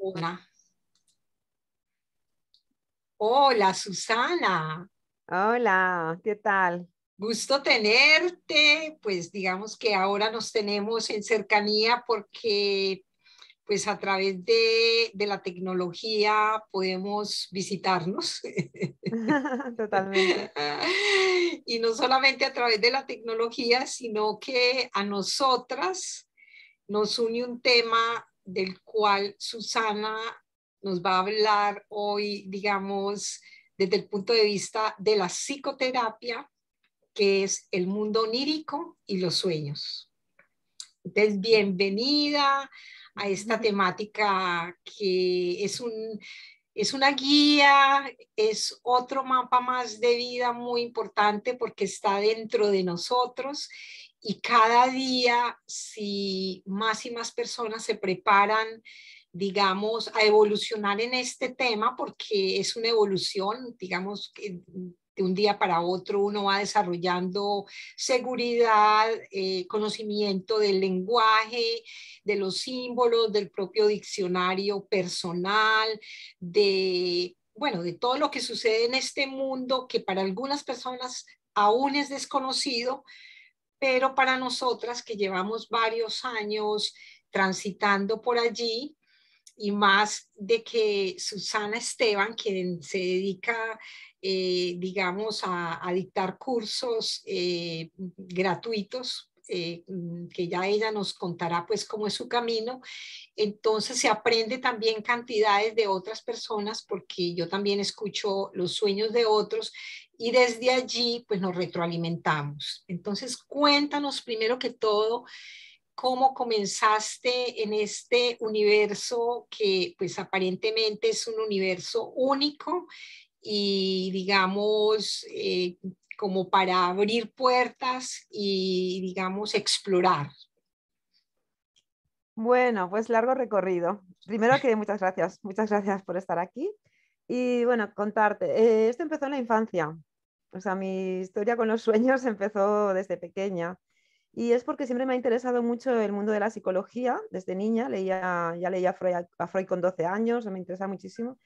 Hola, hola Susana, Hola, ¿qué tal? gusto tenerte. Pues digamos que ahora nos tenemos en cercanía porque pues a través de la tecnología podemos visitarnos. Totalmente. Y no solamente a través de la tecnología, sino que a nosotras nos une un tema del cual Susana nos va a hablar hoy, digamos, desde el punto de vista de la psicoterapia, que es el mundo onírico y los sueños. Entonces, bienvenida a esta temática que es una guía, es otro mapa más de vida muy importante porque está dentro de nosotros y cada día, si más y más personas se preparan, digamos, a evolucionar en este tema, porque es una evolución, digamos, que de un día para otro uno va desarrollando seguridad, conocimiento del lenguaje, de los símbolos, del propio diccionario personal, bueno, de todo lo que sucede en este mundo que para algunas personas aún es desconocido, pero para nosotras que llevamos varios años transitando por allí, y más de que Susana Esteban, quien se dedica, digamos, a dictar cursos gratuitos, que ya ella nos contará pues cómo es su camino. Entonces se aprende también cantidades de otras personas porque yo también escucho los sueños de otros y desde allí pues nos retroalimentamos. Entonces cuéntanos primero que todo cómo comenzaste en este universo que pues aparentemente es un universo único y digamos como para abrir puertas y digamos explorar. Bueno, pues largo recorrido. Primero que muchas gracias por estar aquí. Y bueno, contarte, esto empezó en la infancia. O sea, mi historia con los sueños empezó desde pequeña. Y es porque siempre me ha interesado mucho el mundo de la psicología. Desde niña ya leía a Freud con 12 años, me interesa muchísimo.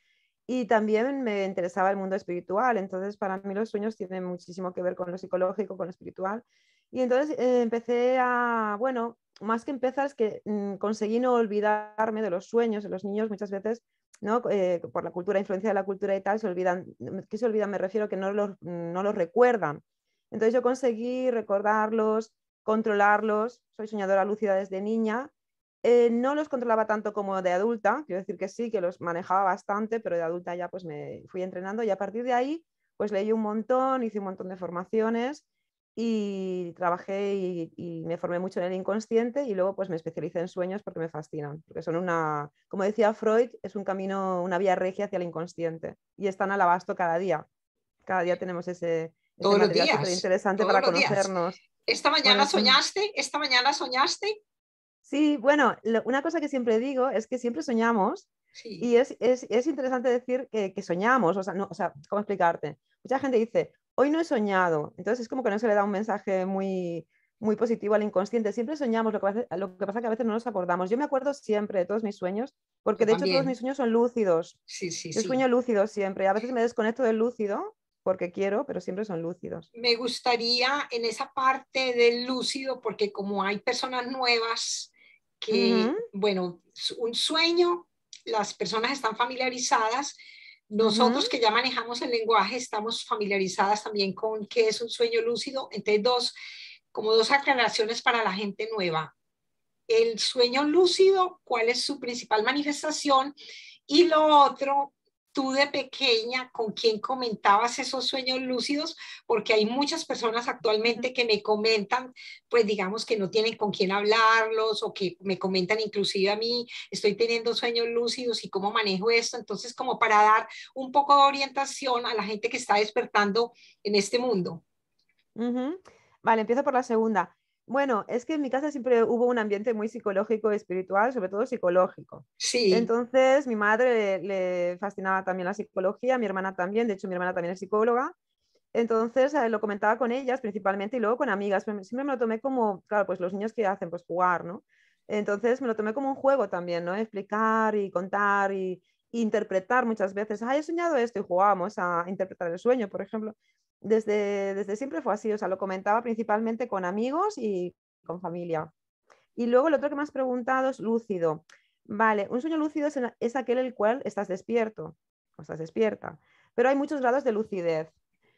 Y también me interesaba el mundo espiritual, entonces para mí los sueños tienen muchísimo que ver con lo psicológico, con lo espiritual. Y entonces empecé a, bueno, más que empezar es que conseguí no olvidarme de los sueños. De los niños muchas veces, ¿no? Por la cultura, influencia de la cultura y tal, se olvidan. ¿Qué se olvidan? Me refiero a que no los recuerdan. Entonces yo conseguí recordarlos, controlarlos. Soy soñadora lúcida desde niña. No los controlaba tanto como de adulta, quiero decir que sí, que los manejaba bastante, pero de adulta ya pues me fui entrenando y a partir de ahí pues leí un montón, hice un montón de formaciones y trabajé y me formé mucho en el inconsciente y luego pues me especialicé en sueños porque me fascinan, porque son una, como decía Freud, es un camino, una vía regia hacia el inconsciente y están al abasto cada día tenemos ese Todos los material súper días, interesante todos para los días. conocernos. Esta Bueno, mañana soñaste, esta mañana soñaste. sí, bueno, una cosa que siempre digo es que siempre soñamos Sí, y es interesante decir que soñamos, o sea, no, o sea, ¿cómo explicarte? Mucha gente dice, hoy no he soñado, entonces es como que no se le da un mensaje muy positivo al inconsciente. Siempre soñamos, lo que pasa que a veces no nos acordamos. Yo me acuerdo siempre de todos mis sueños, porque yo de hecho todos mis también. sueños son lúcidos. Sí, sí, Yo sí. sueño lúcido siempre, a veces me desconecto del lúcido porque quiero, pero siempre son lúcidos. Me gustaría en esa parte del lúcido, porque como hay personas nuevas que, Ujú, bueno, un sueño, las personas están familiarizadas. ujú. Nosotros que ya manejamos el lenguaje estamos familiarizadas también con qué es un sueño lúcido. Entonces, como dos aclaraciones para la gente nueva. El sueño lúcido, ¿cuál es su principal manifestación? Y lo otro, tú de pequeña, ¿con quién comentabas esos sueños lúcidos? Porque hay muchas personas actualmente que me comentan, pues digamos que no tienen con quién hablarlos o que me comentan inclusive a mí, estoy teniendo sueños lúcidos y cómo manejo esto. Entonces, como para dar un poco de orientación a la gente que está despertando en este mundo. Ujú. Vale, empiezo por la segunda. Bueno, es que en mi casa siempre hubo un ambiente muy psicológico, espiritual, sobre todo psicológico. Sí, Entonces, mi madre le fascinaba también la psicología, mi hermana también, de hecho mi hermana también es psicóloga. Entonces, lo comentaba con ellas principalmente y luego con amigas, pero siempre me lo tomé como, claro, pues los niños que hacen, pues jugar, ¿no? Entonces me lo tomé como un juego también, ¿no? Explicar y contar y interpretar muchas veces. Ah, he soñado esto y jugábamos a interpretar el sueño, por ejemplo. Desde siempre fue así, o sea, lo comentaba principalmente con amigos y con familia. Y luego el otro que me has preguntado es lúcido. Vale, un sueño lúcido es aquel en el cual estás despierto o estás despierta, pero hay muchos grados de lucidez.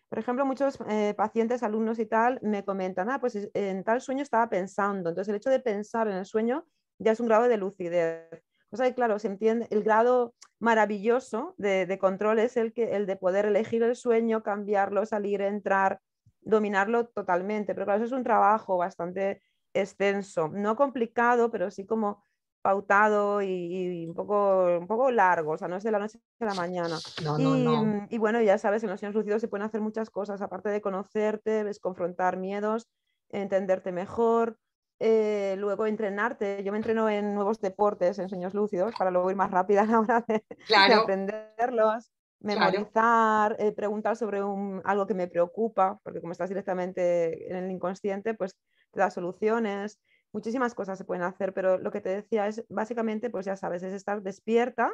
Por ejemplo, muchos pacientes, alumnos y tal, me comentan, ah, pues en tal sueño estaba pensando. Entonces, el hecho de pensar en el sueño ya es un grado de lucidez. O sea, que, claro, se entiende, el grado maravilloso de control es el de poder elegir el sueño, cambiarlo, salir, entrar, dominarlo totalmente. Pero claro, eso es un trabajo bastante extenso, no complicado, pero sí como pautado y un poco largo, o sea, no es de la noche a la mañana. No, no, Y, no. y bueno, ya sabes, en los sueños lúcidos se pueden hacer muchas cosas, aparte de conocerte, ves confrontar miedos, entenderte mejor, luego entrenarte. Yo me entreno en nuevos deportes, en sueños lúcidos, para luego ir más rápida a la hora de Claro, aprenderlos, claro. memorizar, preguntar sobre algo que me preocupa, porque como estás directamente en el inconsciente, pues te da soluciones. Muchísimas cosas se pueden hacer, pero lo que te decía es básicamente, pues ya sabes, es estar despierta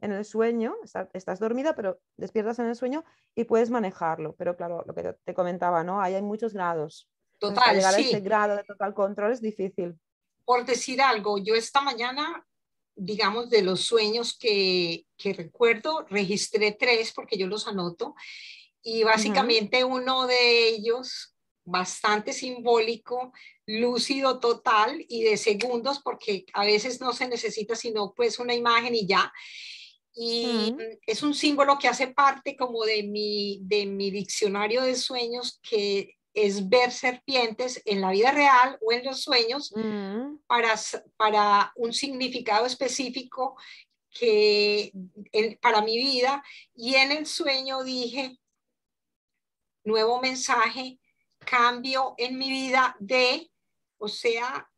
en el sueño, estás dormida, pero despiertas en el sueño y puedes manejarlo. Pero claro, lo que te comentaba, ¿no? Ahí hay muchos grados. Entonces, para Total, llegar a ese sí. grado de total control es difícil. Por decir algo, yo esta mañana, digamos, de los sueños que recuerdo, registré tres porque yo los anoto y Ujú. básicamente uno de ellos, bastante simbólico, lúcido total y de segundos porque a veces no se necesita sino pues una imagen y ya. Y Mm. es un símbolo que hace parte como de mi diccionario de sueños, que es ver serpientes en la vida real o en los sueños Mm. para, para un significado específico que para mi vida. Y en el sueño dije, nuevo mensaje, cambio en mi vida de, o sea,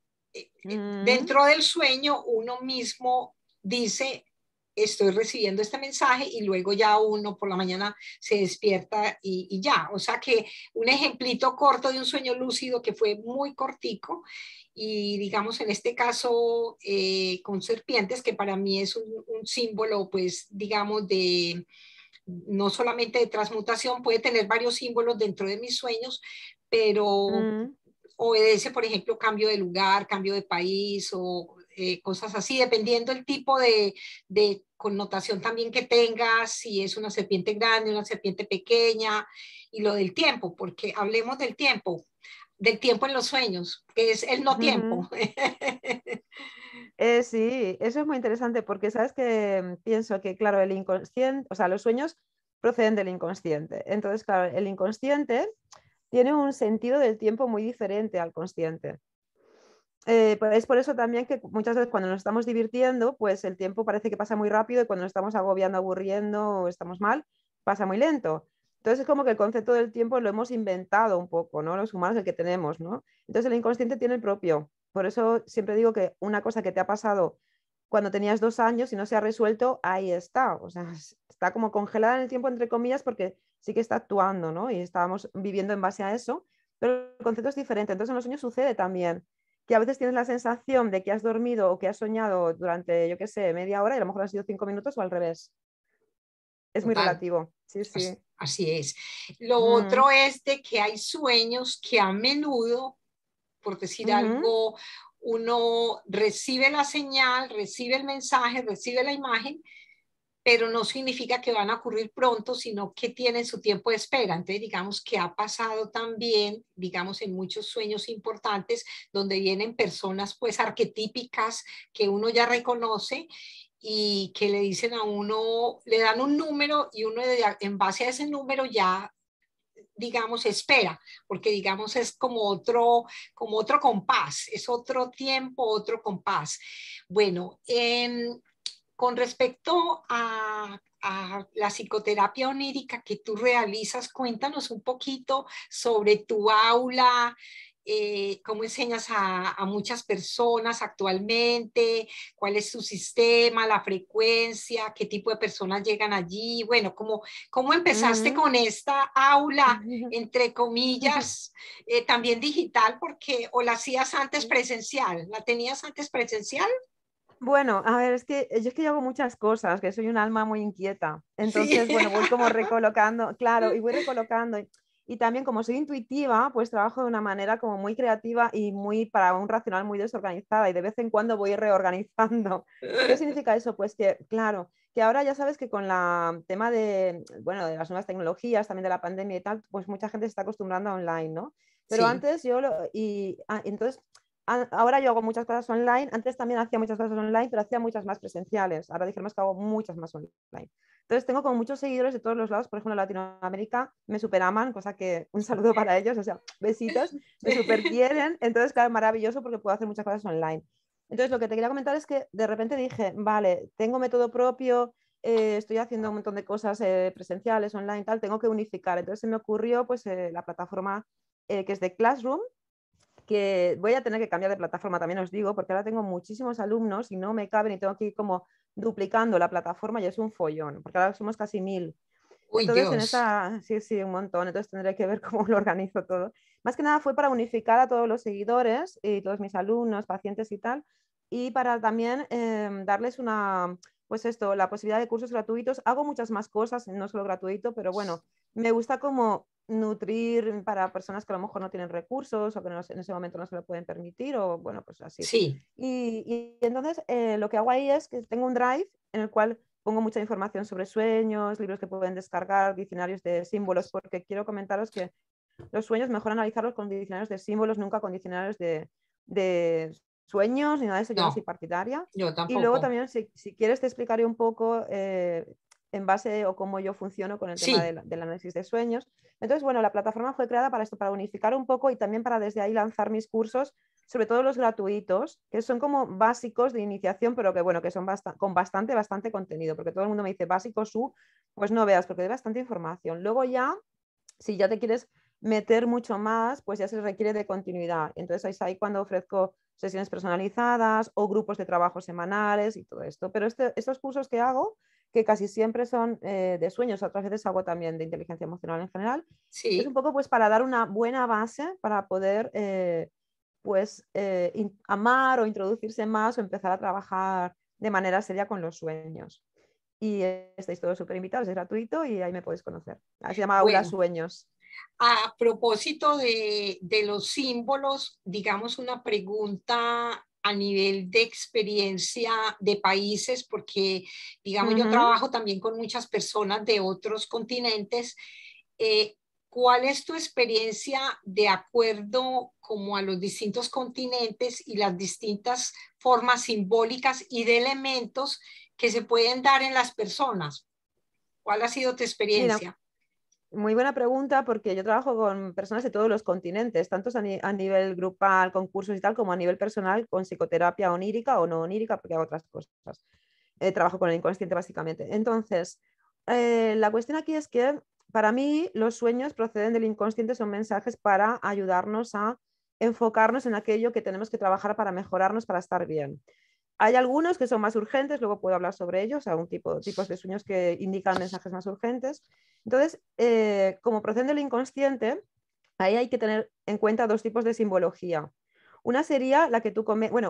Mm. dentro del sueño uno mismo dice, estoy recibiendo este mensaje y luego ya uno por la mañana se despierta y ya. O sea que un ejemplito corto de un sueño lúcido que fue muy cortico y digamos en este caso con serpientes, que para mí es un símbolo pues digamos de no solamente de transmutación, puede tener varios símbolos dentro de mis sueños, pero Mm. obedece, por ejemplo, cambio de lugar, cambio de país o cosas así, dependiendo el tipo de connotación también que tenga, si es una serpiente grande, una serpiente pequeña, y lo del tiempo, porque hablemos del tiempo en los sueños, que es el no tiempo. Mm. Sí, eso es muy interesante porque sabes que pienso que, claro, el inconsciente, o sea, los sueños proceden del inconsciente. Entonces, claro, el inconsciente tiene un sentido del tiempo muy diferente al consciente. Pues es por eso también que muchas veces cuando nos estamos divirtiendo, pues el tiempo parece que pasa muy rápido y cuando nos estamos agobiando, aburriendo o estamos mal, pasa muy lento. Entonces es como que el concepto del tiempo lo hemos inventado un poco, ¿no? Los humanos el que tenemos, ¿no? Entonces el inconsciente tiene el propio. Por eso siempre digo que una cosa que te ha pasado cuando tenías 2 años y no se ha resuelto, ahí está. O sea, está como congelada en el tiempo, entre comillas, porque sí que está actuando, ¿no? Y estábamos viviendo en base a eso, pero el concepto es diferente. Entonces en los sueños sucede también que a veces tienes la sensación de que has dormido o que has soñado durante, yo qué sé, media hora y a lo mejor han sido 5 minutos o al revés. Es muy Total, relativo. Sí, sí. así es. Lo Mm. otro es de que hay sueños que a menudo, por decir Ujú. algo, uno recibe la señal, recibe el mensaje, recibe la imagen, pero no significa que van a ocurrir pronto, sino que tienen su tiempo de espera. Entonces, digamos que ha pasado también, digamos, en muchos sueños importantes, donde vienen personas pues arquetípicas que uno ya reconoce y que le dicen a uno, le dan un número y uno en base a ese número ya digamos, espera, porque digamos es como otro compás, es otro tiempo, otro compás. Bueno, con respecto a la psicoterapia onírica que tú realizas, cuéntanos un poquito sobre tu aula, cómo enseñas a muchas personas actualmente, cuál es tu sistema, la frecuencia, qué tipo de personas llegan allí. Bueno, cómo empezaste Ujú. con esta aula, entre comillas, también digital, porque o la hacías antes presencial, ¿la tenías antes presencial? Bueno, a ver, es que yo hago muchas cosas, que soy un alma muy inquieta. Sí. Entonces, bueno, voy como recolocando, claro, y voy recolocando. Y también como soy intuitiva, pues trabajo de una manera como muy creativa y muy para un racional muy desorganizada y de vez en cuando voy reorganizando. ¿Qué significa eso? Pues que, claro, que ahora ya sabes que con la tema de, bueno, de las nuevas tecnologías, también de la pandemia y tal, pues mucha gente se está acostumbrando a online, ¿no? Pero Sí, antes entonces ahora yo hago muchas cosas online, antes también hacía muchas cosas online, pero hacía muchas más presenciales. Ahora dijimos que hago muchas más online. Entonces tengo como muchos seguidores de todos los lados, por ejemplo, en Latinoamérica me superaman, cosa que un saludo para ellos, o sea, besitos, me super quieren. Entonces, claro, maravilloso porque puedo hacer muchas cosas online. Entonces, lo que te quería comentar es que de repente dije, vale, tengo método propio, estoy haciendo un montón de cosas presenciales, online, tal, tengo que unificar. Entonces se me ocurrió pues la plataforma que es de Classroom, que voy a tener que cambiar de plataforma, también os digo, porque ahora tengo muchísimos alumnos y no me caben y tengo que ir como duplicando la plataforma y es un follón, porque ahora somos casi 1000. uy, Entonces, Dios. sí, sí, un montón, entonces tendré que ver cómo lo organizo todo. Más que nada fue para unificar a todos los seguidores y todos mis alumnos, pacientes y tal, y para también darles pues esto, la posibilidad de cursos gratuitos. Hago muchas más cosas, no solo gratuito, pero bueno, me gusta como nutrir para personas que a lo mejor no tienen recursos o que en ese momento no se lo pueden permitir o bueno, pues así. Sí, Y entonces lo que hago ahí es que tengo un drive en el cual pongo mucha información sobre sueños, libros que pueden descargar, diccionarios de símbolos, porque quiero comentaros que los sueños mejor analizarlos con diccionarios de símbolos, nunca con diccionarios de sueños ni nada de eso, yo no soy no, partidaria. yo Y luego tampoco. también, si quieres, te explicaré un poco en base o cómo yo funciono con el tema Sí, del análisis de sueños. Entonces, bueno, la plataforma fue creada para esto, para unificar un poco y también para desde ahí lanzar mis cursos, sobre todo los gratuitos, que son como básicos de iniciación, pero que bueno, que son con bastante contenido, porque todo el mundo me dice básicos, pues no veas, porque hay bastante información. Luego ya, si ya te quieres meter mucho más, pues ya se requiere de continuidad. Entonces es ahí cuando ofrezco sesiones personalizadas o grupos de trabajo semanales y todo esto. Pero estos cursos que hago, que casi siempre son de sueños, otras veces hago también de inteligencia emocional en general, es un sí. poco pues para dar una buena base para poder pues amar o introducirse más o empezar a trabajar de manera seria con los sueños. Y estáis todos súper invitados, es gratuito y ahí me podéis conocer. Se llama Aula Bueno, Sueños. a propósito de los símbolos, digamos una pregunta a nivel de experiencia de países, porque, digamos, yo Ujú. trabajo también con muchas personas de otros continentes. Eh, ¿Cuál es tu experiencia de acuerdo como a los distintos continentes y las distintas formas simbólicas y de elementos que se pueden dar en las personas? ¿Cuál ha sido tu Mira, experiencia? muy buena pregunta porque yo trabajo con personas de todos los continentes, tanto a nivel grupal, con cursos y tal, como a nivel personal, con psicoterapia onírica o no onírica, porque hago otras cosas. Trabajo con el inconsciente básicamente. Entonces, la cuestión aquí es que para mí los sueños proceden del inconsciente, son mensajes para ayudarnos a enfocarnos en aquello que tenemos que trabajar para mejorarnos, para estar bien. Hay algunos que son más urgentes, luego puedo hablar sobre ellos, tipos de sueños que indican mensajes más urgentes. Entonces, como proceden del inconsciente, ahí hay que tener en cuenta dos tipos de simbología. Una sería la que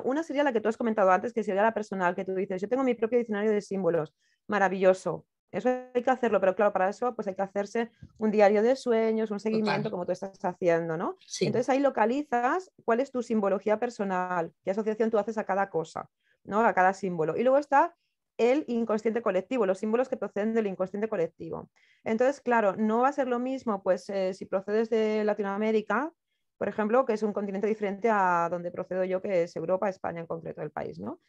una sería la que tú has comentado antes, que sería la personal, que tú dices, yo tengo mi propio diccionario de símbolos, maravilloso. Eso hay que hacerlo, pero claro, para eso pues hay que hacerse un diario de sueños, un seguimiento Total, como tú estás haciendo, ¿no? sí. Entonces ahí localizas cuál es tu simbología personal, qué asociación tú haces a cada cosa, ¿no? A cada símbolo. Y luego está el inconsciente colectivo, los símbolos que proceden del inconsciente colectivo. Entonces, claro, no va a ser lo mismo, pues si procedes de Latinoamérica, por ejemplo, que es un continente diferente a donde procedo yo, que es Europa, España en concreto, el país, ¿no?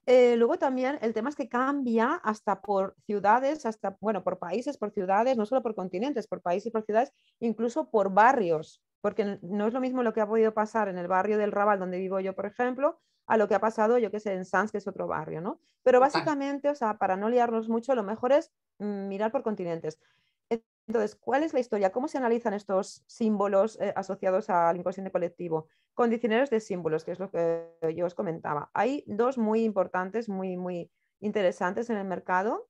Luego también el tema es que cambia hasta por ciudades, hasta, bueno, por países, por ciudades, no solo por continentes, por países, por ciudades, incluso por barrios, porque no es lo mismo lo que ha podido pasar en el barrio del Raval, donde vivo yo, por ejemplo, a lo que ha pasado, yo que sé, en Sants, que es otro barrio, ¿no? Pero Total. básicamente, o sea, para no liarnos mucho, lo mejor es mirar por continentes. Entonces, ¿cuál es la historia? ¿Cómo se analizan estos símbolos asociados al inconsciente colectivo? Con diccionarios de símbolos, que es lo que yo os comentaba. Hay dos muy importantes, muy interesantes en el mercado,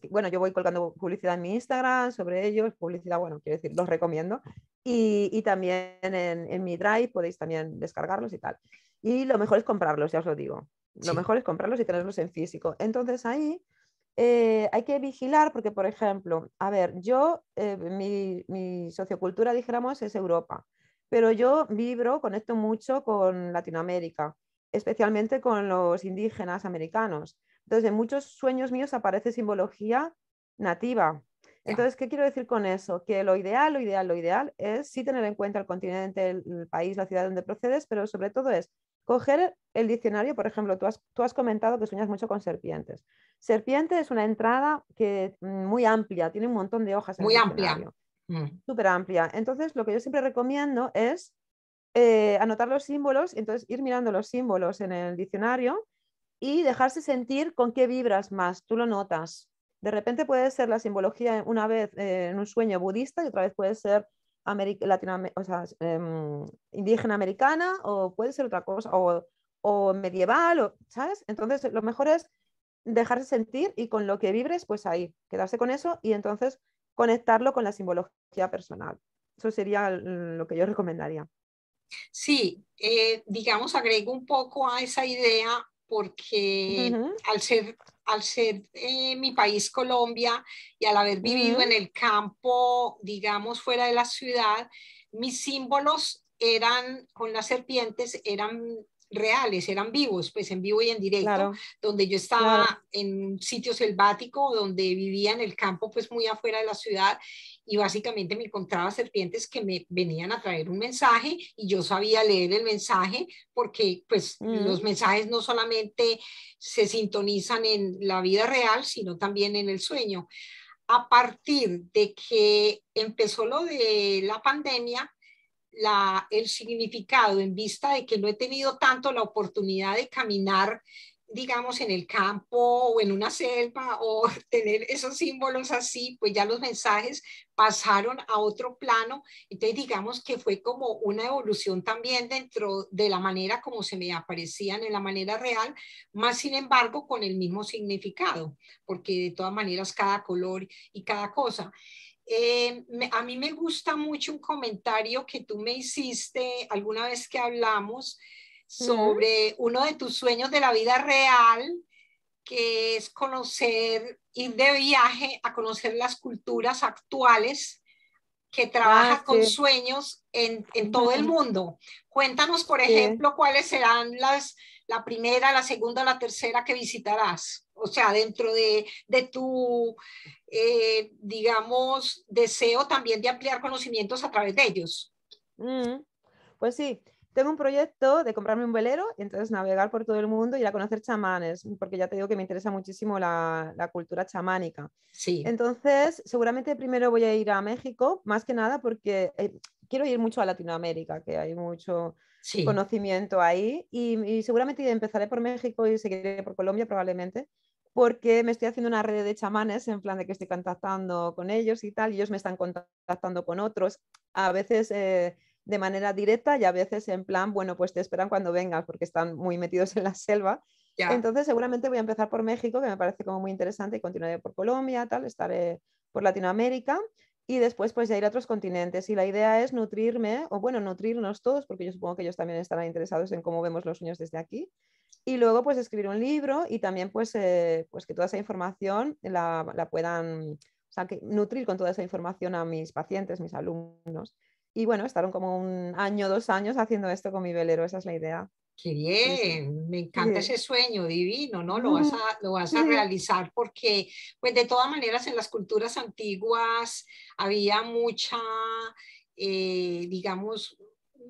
bueno, yo voy colgando publicidad en mi Instagram sobre ellos, publicidad, bueno, quiero decir, los recomiendo. Y también en mi Drive podéis también descargarlos y tal. Y lo mejor es comprarlos, ya os lo digo. Lo Sí, mejor es comprarlos y tenerlos en físico. Entonces ahí hay que vigilar porque, por ejemplo, a ver, yo, mi sociocultura, dijéramos, es Europa, pero yo vibro, conecto mucho con Latinoamérica, especialmente con los indígenas americanos. Entonces, en muchos sueños míos aparece simbología nativa. ya. Entonces, ¿qué quiero decir con eso? Que lo ideal es sí tener en cuenta el continente, el país, la ciudad donde procedes, pero sobre todo es coger el diccionario. Por ejemplo, tú has comentado que sueñas mucho con serpientes. Serpiente es una entrada que, muy amplia, tiene un montón de hojas en el Muy amplia. diccionario, Mm. súper amplia. Entonces, lo que yo siempre recomiendo es anotar los símbolos, entonces ir mirando los símbolos en el diccionario y dejarse sentir con qué vibras más, tú lo notas. De repente puede ser la simbología una vez en un sueño budista y otra vez puede ser o sea, indígena americana o puede ser otra cosa o medieval, ¿sabes? Entonces lo mejor es dejarse sentir y con lo que vibres, pues ahí, quedarse con eso y entonces conectarlo con la simbología personal. Eso sería lo que yo recomendaría. Sí, digamos, agrego un poco a esa idea porque Ujú, al ser mi país Colombia y al haber vivido en ujú, el campo, digamos, fuera de la ciudad, mis símbolos eran, con las serpientes, eran reales, eran vivos, pues en vivo y en directo, claro, donde yo estaba claro. en un sitio selvático, donde vivía en el campo, pues muy afuera de la ciudad, y básicamente me encontraba serpientes que me venían a traer un mensaje y yo sabía leer el mensaje porque pues los Ujú, mensajes no solamente se sintonizan en la vida real, sino también en el sueño. A partir de que empezó lo de la pandemia, el significado en vista de que no he tenido tanto la oportunidad de caminar, digamos, en el campo o en una selva o tener esos símbolos así, pues ya los mensajes pasaron a otro plano. Entonces, digamos que fue como una evolución también dentro de la manera como se me aparecían en la manera real, más sin embargo con el mismo significado, porque de todas maneras cada color y cada cosa. A mí me gusta mucho un comentario que tú me hiciste alguna vez que hablamos ujú. sobre uno de tus sueños de la vida real, que es conocer, ir de viaje a conocer las culturas actuales que Ah, trabaja con sí. sueños en todo el mundo. Cuéntanos, por Sí. ejemplo, cuáles serán la primera, la segunda, la tercera que visitarás. O sea, dentro de tu, digamos, deseo también de ampliar conocimientos a través de ellos. Mm, Pues sí, tengo un proyecto de comprarme un velero y entonces navegar por todo el mundo y ir a conocer chamanes, porque ya te digo que me interesa muchísimo la cultura chamánica. Sí, Entonces, seguramente primero voy a ir a México, más que nada porque quiero ir mucho a Latinoamérica, que hay mucho sí, conocimiento ahí, y seguramente empezaré por México y seguiré por Colombia probablemente, porque me estoy haciendo una red de chamanes en plan de que estoy contactando con ellos y tal, y ellos me están contactando con otros, a veces de manera directa y a veces en plan, bueno, pues te esperan cuando vengas porque están muy metidos en la selva. ya. Entonces, seguramente voy a empezar por México, que me parece como muy interesante, y continuaré por Colombia, tal, estaré por Latinoamérica y después pues ya ir a otros continentes. Y la idea es nutrirme, o bueno, nutrirnos todos, porque yo supongo que ellos también estarán interesados en cómo vemos los sueños desde aquí. Y luego pues escribir un libro y también pues que toda esa información la puedan, o sea, que nutrir con toda esa información a mis pacientes, mis alumnos. Y bueno, estaron como un año, 2 años haciendo esto con mi velero, esa es la idea. Qué Sí, sí. bien, me encanta Sí. ese sueño divino, ¿no? Lo vas a Sí. realizar porque, pues de todas maneras, en las culturas antiguas había mucha, digamos,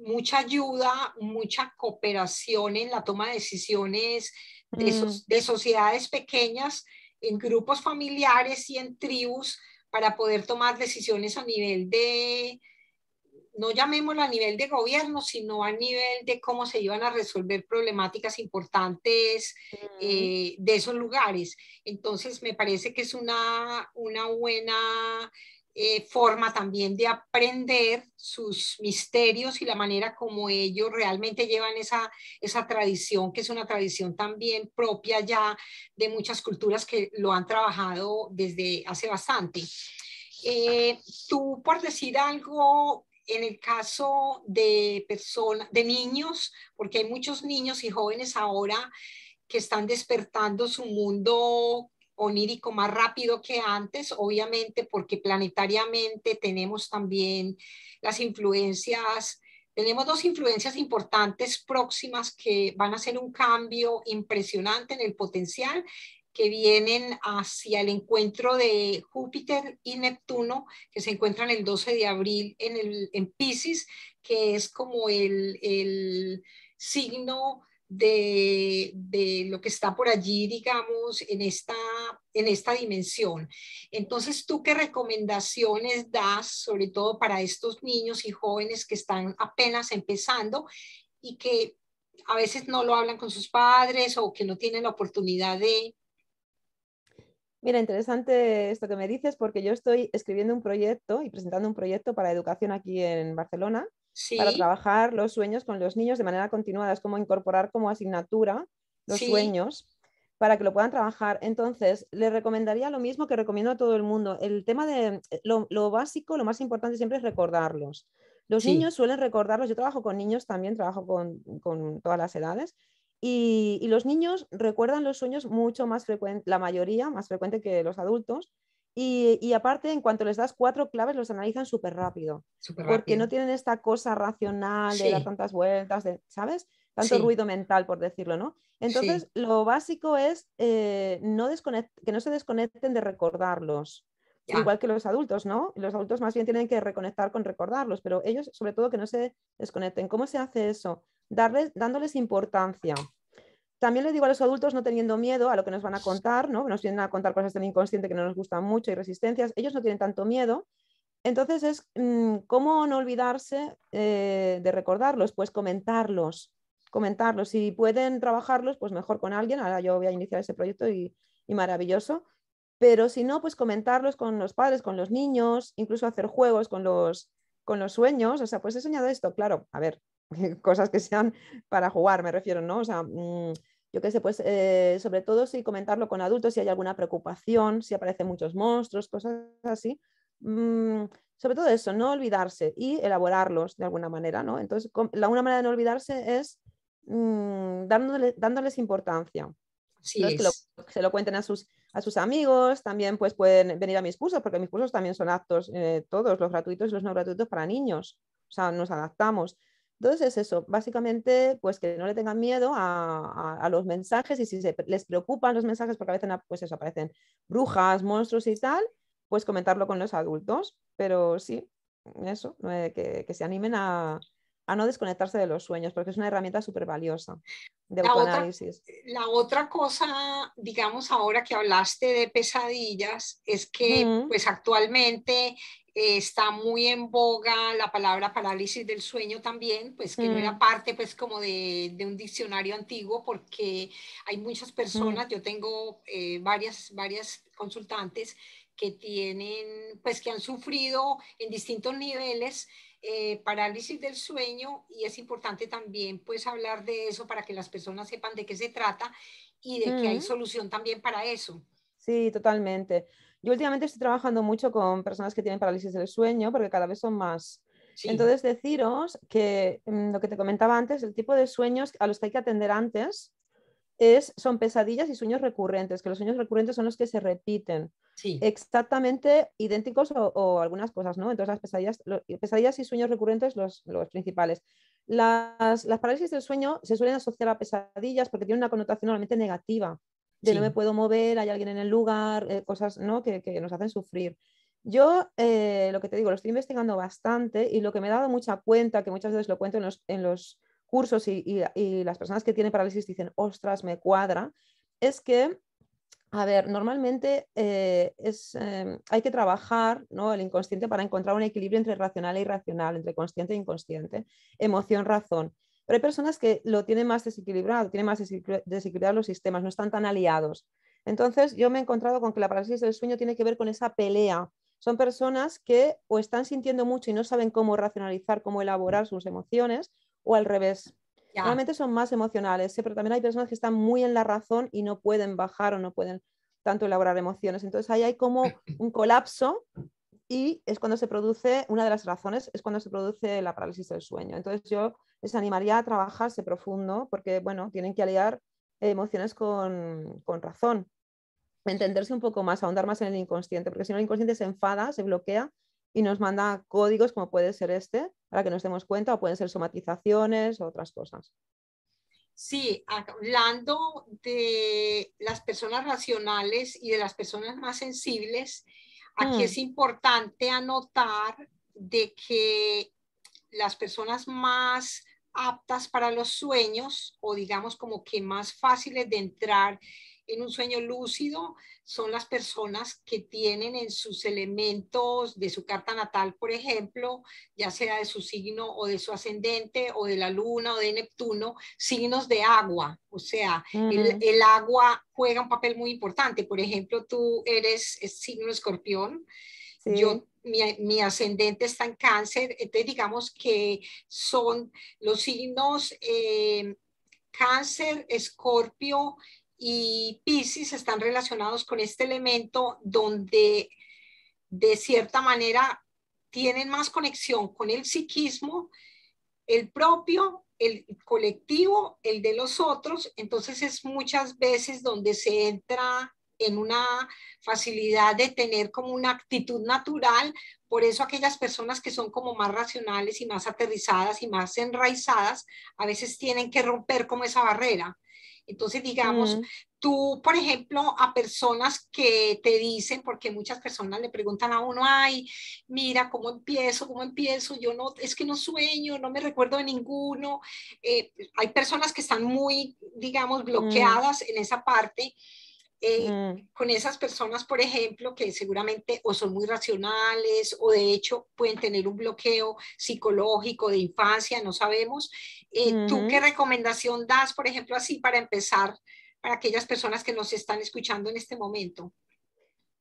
mucha ayuda, mucha cooperación en la toma de decisiones Mm, de sociedades pequeñas, en grupos familiares y en tribus para poder tomar decisiones a nivel no llamémoslo a nivel de gobierno, sino a nivel de cómo se iban a resolver problemáticas importantes de esos lugares. Entonces, me parece que es una buena forma también de aprender sus misterios y la manera como ellos realmente llevan esa tradición, que es una tradición también propia ya de muchas culturas que lo han trabajado desde hace bastante. Eh, Tú, por decir algo, en el caso de personas, de niños, porque hay muchos niños y jóvenes ahora que están despertando su mundo onírico más rápido que antes, obviamente porque planetariamente tenemos también las influencias, tenemos dos influencias importantes próximas que van a hacer un cambio impresionante en el potencial, que vienen hacia el encuentro de Júpiter y Neptuno, que se encuentran el 12 de abril en Piscis, que es como el signo de lo que está por allí, digamos, en esta dimensión. Entonces, ¿tú qué recomendaciones das, sobre todo para estos niños y jóvenes que están apenas empezando y que a veces no lo hablan con sus padres o que no tienen la oportunidad de... Mira, interesante esto que me dices porque yo estoy escribiendo un proyecto y presentando un proyecto para educación aquí en Barcelona para Sí, trabajar los sueños con los niños de manera continuada. Es como incorporar como asignatura los sí, sueños para que lo puedan trabajar. Entonces, le recomendaría lo mismo que recomiendo a todo el mundo. El tema de lo básico, lo más importante siempre es recordarlos. Los sí, niños suelen recordarlos. Yo trabajo con niños también, trabajo con todas las edades. Y los niños recuerdan los sueños mucho más frecuente, la mayoría más frecuente que los adultos. Y aparte, en cuanto les das 4 claves, los analizan súper rápido, súper porque no rápido. tienen esta cosa racional de dar Sí, tantas vueltas, ¿sabes? Tanto sí, ruido mental, por decirlo, ¿no? sí, Entonces, lo básico es que no se desconecten de recordarlos, ya, igual que los adultos, ¿no? Los adultos más bien tienen que reconectar con recordarlos, pero ellos, sobre todo, que no se desconecten. ¿Cómo se hace eso? Dándoles importancia. También les digo a los adultos no teniendo miedo a lo que nos van a contar, ¿no? Nos vienen a contar cosas del inconsciente que no nos gustan mucho y resistencias. Ellos no tienen tanto miedo. Entonces es cómo no olvidarse de recordarlos, pues comentarlos. Si pueden trabajarlos, pues mejor con alguien. Ahora yo voy a iniciar ese proyecto y maravilloso. Pero si no, pues comentarlos con los padres, con los niños, incluso hacer juegos con los sueños. O sea, pues he soñado esto, claro, a ver, cosas que sean para jugar, me refiero, ¿no? O sea, yo qué sé, pues sobre todo si comentarlo con adultos, si hay alguna preocupación, si aparecen muchos monstruos, cosas así. Mm, Sobre todo eso, no olvidarse y elaborarlos de alguna manera, ¿no? Entonces, una manera de no olvidarse es dándoles importancia. así Entonces, es. que se lo cuenten a sus amigos, también pues pueden venir a mis cursos, porque mis cursos también son aptos, todos los gratuitos y los no gratuitos para niños, o sea, nos adaptamos. Entonces es eso, básicamente pues que no le tengan miedo a los mensajes y si les preocupan los mensajes, porque a veces pues eso, aparecen brujas, monstruos y tal, pues comentarlo con los adultos, pero sí, eso, que se animen a no desconectarse de los sueños, porque es una herramienta súper valiosa de La otra, autoanálisis. la otra cosa, digamos, ahora que hablaste de pesadillas, es que Mm, pues actualmente está muy en boga la palabra parálisis del sueño también, pues que no era mm, parte pues como de un diccionario antiguo, porque hay muchas mm, personas, yo tengo varias consultantes que tienen, pues que han sufrido en distintos niveles parálisis del sueño, y es importante también pues hablar de eso para que las personas sepan de qué se trata y de que hay mm. solución también para eso. Sí, totalmente. Yo últimamente estoy trabajando mucho con personas que tienen parálisis del sueño porque cada vez son más. Sí, Entonces, deciros que lo que te comentaba antes, el tipo de sueños a los que hay que atender antes son pesadillas y sueños recurrentes, que los sueños recurrentes son los que se repiten sí, exactamente idénticos o algunas cosas, ¿no? Entonces, las pesadillas y sueños recurrentes los principales. Las parálisis del sueño se suelen asociar a pesadillas porque tienen una connotación normalmente negativa, de no me sí, puedo mover, hay alguien en el lugar, cosas, ¿no? que nos hacen sufrir. Yo lo que te digo, lo estoy investigando bastante y lo que me he dado mucha cuenta, que muchas veces lo cuento en los cursos y las personas que tienen parálisis dicen, ostras, me cuadra, es que A ver, normalmente hay que trabajar, ¿no?, el inconsciente para encontrar un equilibrio entre racional e irracional, entre consciente e inconsciente, emoción, razón. Pero hay personas que lo tienen más desequilibrado, tienen más desequilibrados los sistemas, no están tan aliados. Entonces, yo me he encontrado con que la parálisis del sueño tiene que ver con esa pelea. Son personas que o están sintiendo mucho y no saben cómo racionalizar, cómo elaborar sus emociones, o al revés. Ya. Normalmente son más emocionales, ¿sí? Pero también hay personas que están muy en la razón y no pueden bajar o no pueden tanto elaborar emociones. Entonces ahí hay como un colapso y es cuando se produce, una de las razones es cuando se produce la parálisis del sueño. Entonces yo les animaría a trabajarse profundo porque, bueno, tienen que aliar emociones con razón, entenderse un poco más, ahondar más en el inconsciente, porque si no el inconsciente se enfada, se bloquea y nos manda códigos como puede ser este, para que nos demos cuenta, o pueden ser somatizaciones o otras cosas. Sí, hablando de las personas racionales y de las personas más sensibles, aquí Mm, es importante anotar de que las personas más aptas para los sueños o digamos como que más fáciles de entrar en un sueño lúcido son las personas que tienen en sus elementos de su carta natal, por ejemplo, ya sea de su signo o de su ascendente o de la luna o de Neptuno, signos de agua. O sea, mm, el agua juega un papel muy importante. Por ejemplo, tú eres signo escorpión, sí. mi ascendente está en cáncer, entonces digamos que son los signos cáncer, escorpio y piscis están relacionados con este elemento donde de cierta manera tienen más conexión con el psiquismo, el propio, el colectivo, el de los otros, entonces es muchas veces donde se entra en una facilidad de tener como una actitud natural, por eso aquellas personas que son como más racionales y más aterrizadas y más enraizadas, a veces tienen que romper como esa barrera. Entonces, digamos, Mm, tú, por ejemplo, a personas que te dicen, porque muchas personas le preguntan a uno, ay, mira, ¿cómo empiezo? Yo no, es que no sueño, no me recuerdo de ninguno. Hay personas que están muy, digamos, mm, bloqueadas en esa parte. mm, Con esas personas, por ejemplo, que seguramente o son muy racionales o de hecho pueden tener un bloqueo psicológico de infancia, no sabemos. ¿Tú qué mm. recomendación das, por ejemplo, así para empezar, para aquellas personas que nos están escuchando en este momento?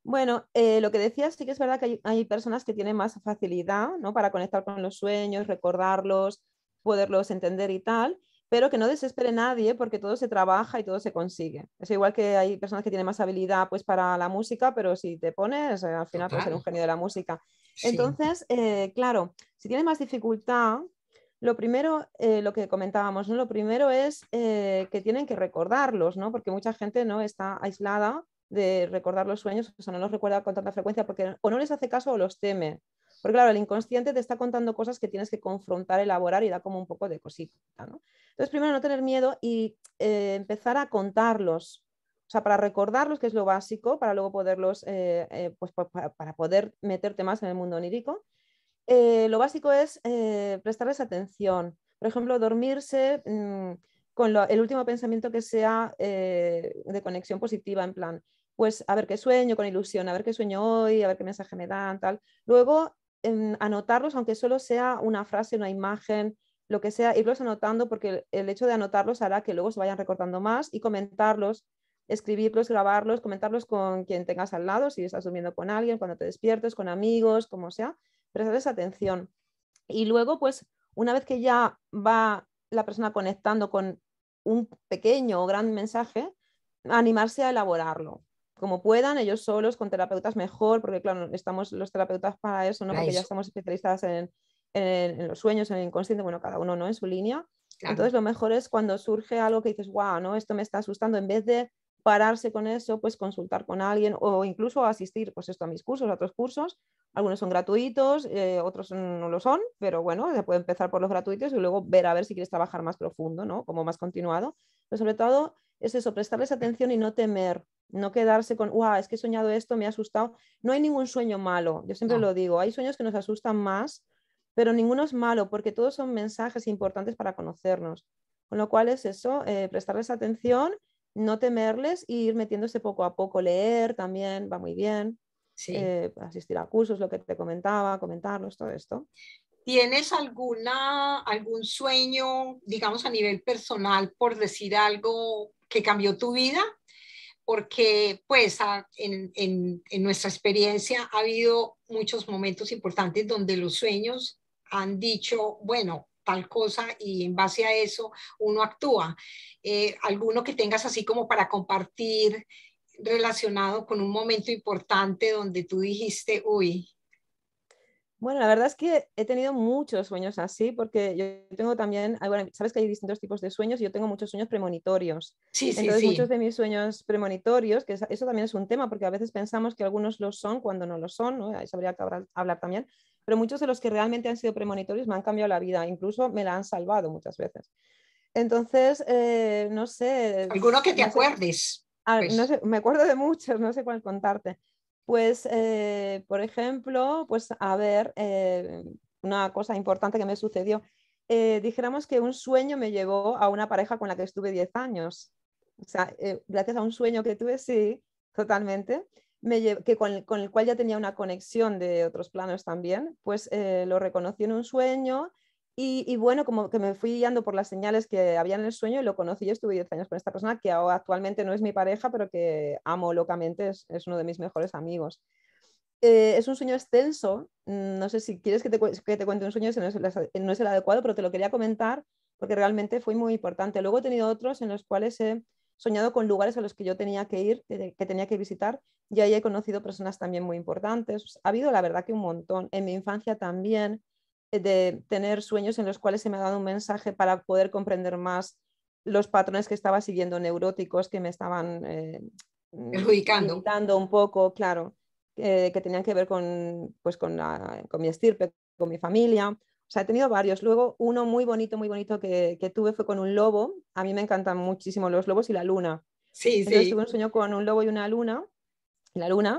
Bueno, lo que decías, sí que es verdad que hay personas que tienen más facilidad, ¿no?, para conectar con los sueños, recordarlos, poderlos entender y tal, pero que no desespere nadie porque todo se trabaja y todo se consigue. Es igual que hay personas que tienen más habilidad pues para la música, pero si te pones, al final puedes ser un Total, genio de la música. sí. Entonces, claro, si tienes más dificultad, lo primero, lo que comentábamos, ¿no?, lo primero es que tienen que recordarlos, ¿no?, porque mucha gente no está aislada de recordar los sueños, o sea, no los recuerda con tanta frecuencia porque o no les hace caso o los teme. Porque claro, el inconsciente te está contando cosas que tienes que confrontar, elaborar y da como un poco de cosita, ¿no? Entonces, primero no tener miedo y empezar a contarlos. O sea, para recordarlos, que es lo básico, para luego poderlos, pues para poder meterte más en el mundo onírico. Lo básico es prestarles atención. Por ejemplo, dormirse con el último pensamiento que sea de conexión positiva, en plan, pues a ver qué sueño, con ilusión, a ver qué sueño hoy, a ver qué mensaje me dan, tal. Luego, anotarlos, aunque solo sea una frase, una imagen, lo que sea, irlos anotando, porque el hecho de anotarlos hará que luego se vayan recordando más y comentarlos, escribirlos, grabarlos, comentarlos con quien tengas al lado, si estás durmiendo con alguien, cuando te despiertes, con amigos, como sea, prestarles atención. Y luego, pues, una vez que ya va la persona conectando con un pequeño o gran mensaje, animarse a elaborarlo. Como puedan, ellos solos, con terapeutas mejor, porque claro, estamos los terapeutas para eso, ¿no? Para Porque ya eso, estamos especializadas en los sueños, en el inconsciente, bueno, cada uno, ¿no?, en su línea. claro. Entonces, lo mejor es cuando surge algo que dices, wow, ¿no?, esto me está asustando, en vez de pararse con eso, pues consultar con alguien o incluso asistir, pues esto, a mis cursos, a otros cursos. Algunos son gratuitos, otros no lo son, pero bueno, se puede empezar por los gratuitos y luego ver a ver si quieres trabajar más profundo, ¿no?, como más continuado. Pero sobre todo es eso, prestarles atención y no temer, no quedarse con, wow, es que he soñado esto, me ha asustado. No hay ningún sueño malo, yo siempre No. lo digo, hay sueños que nos asustan más, pero ninguno es malo porque todos son mensajes importantes para conocernos. Con lo cual es eso, prestarles atención, no temerles y ir metiéndose poco a poco, leer también va muy bien, Sí. asistir a cursos, lo que te comentaba, comentarlos, todo esto. ¿Tienes algún sueño, digamos, a nivel personal, por decir algo que cambió tu vida? Porque pues en nuestra experiencia ha habido muchos momentos importantes donde los sueños han dicho, bueno, tal cosa y en base a eso uno actúa. ¿Alguno que tengas así como para compartir relacionado con un momento importante donde tú dijiste, uy, Bueno, la verdad es que he tenido muchos sueños así, porque yo tengo también, bueno, sabes que hay distintos tipos de sueños, y yo tengo muchos sueños premonitorios. sí, sí, Entonces, muchos sí, de mis sueños premonitorios, que eso también es un tema, porque a veces pensamos que algunos lo son cuando no lo son, ¿no? Eso habría que hablar también, pero muchos de los que realmente han sido premonitorios me han cambiado la vida, incluso me la han salvado muchas veces. Entonces, no sé, alguno que te no sé, acuerdes, no pues sé, me acuerdo de muchos, no sé cuál contarte. Pues, por ejemplo, pues a ver, una cosa importante que me sucedió. Dijéramos que un sueño me llevó a una pareja con la que estuve 10 años. O sea, gracias a un sueño que tuve, sí, totalmente, que con el cual ya tenía una conexión de otros planos también, pues lo reconocí en un sueño y bueno, como que me fui guiando por las señales que había en el sueño y lo conocí y estuve 10 años con esta persona que actualmente no es mi pareja, pero que amo locamente, es uno de mis mejores amigos. Es un sueño extenso, no sé si quieres que te cuente un sueño, ese no es el adecuado, pero te lo quería comentar porque realmente fue muy importante. Luego he tenido otros en los cuales he soñado con lugares a los que yo tenía que ir, que tenía que visitar, y ahí he conocido personas también muy importantes. Ha habido la verdad que un montón. En mi infancia también, de tener sueños en los cuales se me ha dado un mensaje para poder comprender más los patrones que estaba siguiendo neuróticos que me estaban perjudicando. limitando un poco, claro, que tenían que ver con, pues, con mi estirpe, con mi familia. O sea, he tenido varios. Luego, uno muy bonito que tuve fue con un lobo. A mí me encantan muchísimo los lobos y la luna. Sí, Entonces sí. tuve un sueño con un lobo y una luna, la luna,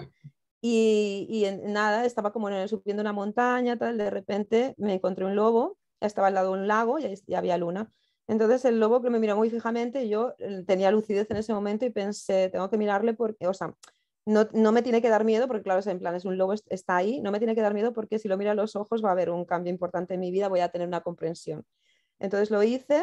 y nada, estaba como subiendo una montaña, tal, de repente me encontré un lobo, estaba al lado de un lago y había luna. Entonces el lobo que me miró muy fijamente, y yo tenía lucidez en ese momento y pensé, tengo que mirarle porque, o sea, no me tiene que dar miedo, porque claro, en plan, es un lobo, está ahí, no me tiene que dar miedo porque si lo miro a los ojos va a haber un cambio importante en mi vida, voy a tener una comprensión. Entonces lo hice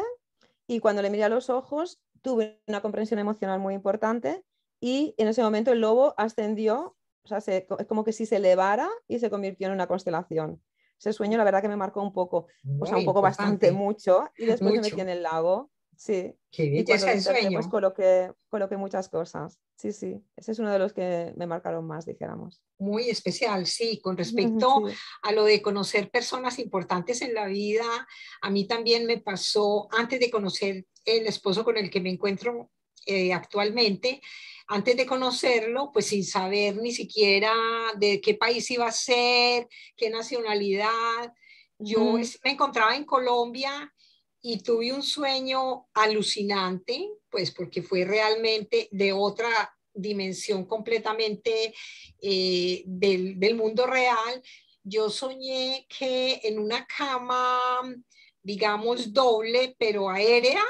y cuando le miré a los ojos tuve una comprensión emocional muy importante y en ese momento el lobo ascendió, o sea, es como que si se elevara y se convirtió en una constelación. Ese sueño la verdad que me marcó un poco, o sea, Muy un poco bastante importante, mucho, y después me metí mucho. en el lago, sí, Qué y cuando belleza de desperté pues sueño. coloqué muchas cosas. Sí, sí, ese es uno de los que me marcaron más, dijéramos. Muy especial, sí. Con respecto Sí. a lo de conocer personas importantes en la vida, a mí también me pasó antes de conocer el esposo con el que me encuentro actualmente, antes de conocerlo, pues sin saber ni siquiera de qué país iba a ser, qué nacionalidad. Me encontraba en Colombia y tuve un sueño alucinante, pues porque fue realmente de otra dimensión completamente del mundo real. Yo soñé que en una cama, digamos, doble, pero aérea,